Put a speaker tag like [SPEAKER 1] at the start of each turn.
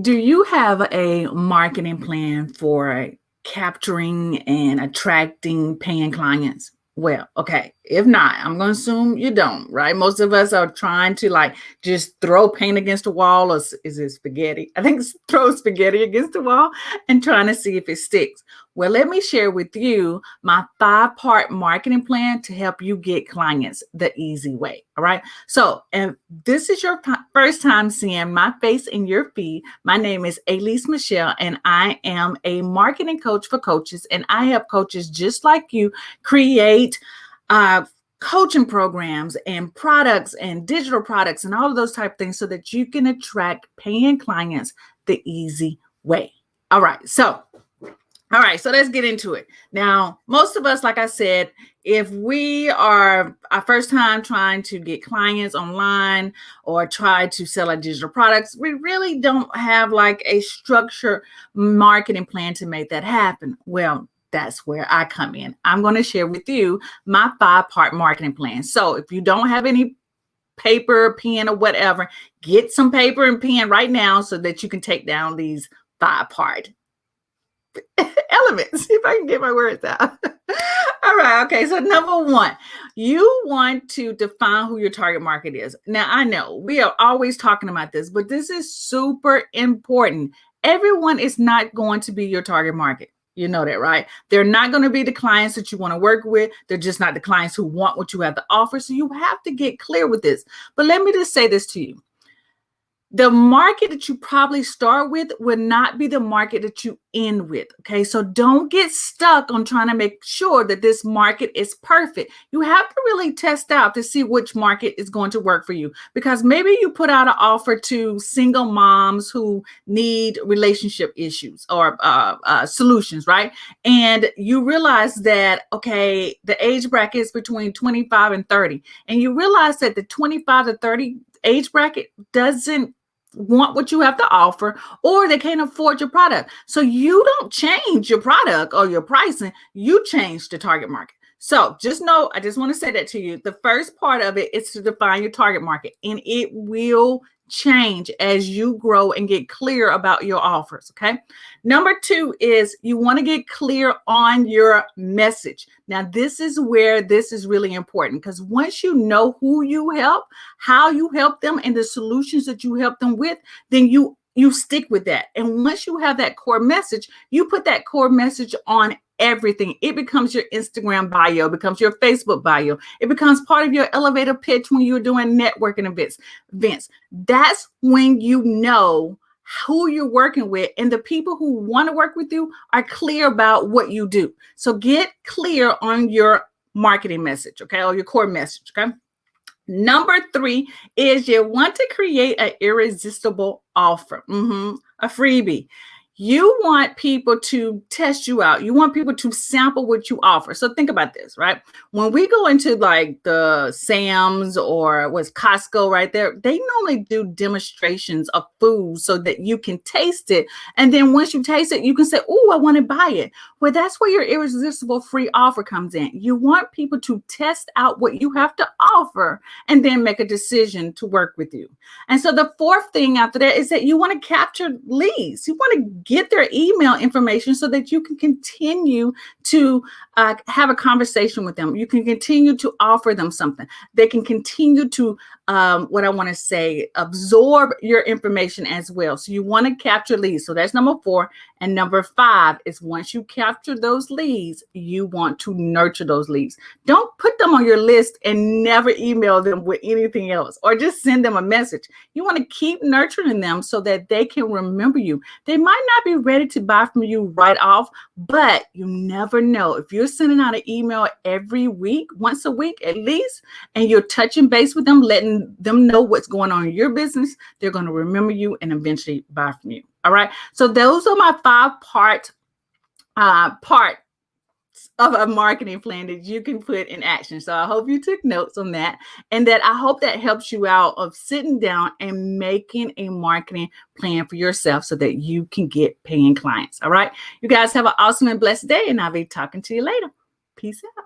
[SPEAKER 1] Do you have a marketing plan for capturing and attracting paying clients? Well, okay. If not, I'm going to assume you don't, right? Most of us are trying to like just throw paint against the wall, or is it spaghetti? I think it's throw spaghetti against the wall and trying to see if it sticks. Well, let me share with you my 5-part marketing plan to help you get clients the easy way. All right. So, if this is your first time seeing my face in your feed, my name is Elise Michelle, and I am a marketing coach for coaches. And I help coaches just like you create uh, coaching programs and products and digital products and all of those type of things so that you can attract paying clients the easy way. All right. So let's get into it. Now, most of us, like I said, if we are our first time trying to get clients online or try to sell our digital products, we really don't have like a structured marketing plan to make that happen. Well, that's where I come in. I'm going to share with you my 5-part marketing plan. So if you don't have any paper, pen, or whatever, get some paper and pen right now so that you can take down these 5-part elements. If I can get my words out. All right. Okay. So number 1, you want to define who your target market is. Now, I know we are always talking about this, but this is super important. Everyone is not going to be your target market. You know that, right? They're not going to be the clients that you want to work with. They're just not the clients who want what you have to offer. So you have to get clear with this. But let me just say this to you. The market that you probably start with will not be the market that you end with. Okay. So don't get stuck on trying to make sure that this market is perfect. You have to really test out to see which market is going to work for you, because maybe you put out an offer to single moms who need relationship issues or solutions, right? And you realize that, okay, the age bracket is between 25 and 30. And you realize that the 25 to 30 age bracket doesn't want what you have to offer, or they can't afford your product. So you don't change your product or your pricing, you change the target market. So just know, I just want to say that to you. The first part of it is to define your target market, and it will change as you grow and get clear about your offers. Okay. Number 2 is you want to get clear on your message. Now, this is where this is really important, because once you know who you help, how you help them, and the solutions that you help them with, then you stick with that. And once you have that core message, you put that core message on everything. It becomes your Instagram bio, becomes your Facebook bio. It becomes part of your elevator pitch when you're doing networking events. That's when you know who you're working with, and the people who want to work with you are clear about what you do. So get clear on your marketing message, okay, or your core message, okay? Number 3 is you want to create an irresistible offer, a freebie. You want people to test you out. You want people to sample what you offer. So think about this, right? When we go into like the Sam's or what's Costco right there, they normally do demonstrations of food so that you can taste it. And then once you taste it, you can say, oh, I want to buy it. Well, that's where your irresistible free offer comes in. You want people to test out what you have to offer and then make a decision to work with you. And so the 4th thing after that is that you want to capture leads. You want to get their email information so that you can continue to have a conversation with them. You can continue to offer them something. They can continue to, absorb your information as well. So you want to capture leads. So that's number 4. And number 5 is once you capture those leads, you want to nurture those leads. Don't put them on your list and never email them with anything else, or just send them a message. You want to keep nurturing them so that they can remember you. They might not be ready to buy from you right off, but you never know. If you're sending out an email every week, once a week at least, and you're touching base with them, letting them know what's going on in your business, they're going to remember you and eventually buy from you. All right. So those are my 5-part parts of a marketing plan that you can put in action. So I hope you took notes on that, and that I hope that helps you out of sitting down and making a marketing plan for yourself so that you can get paying clients. All right. You guys have an awesome and blessed day, and I'll be talking to you later. Peace out.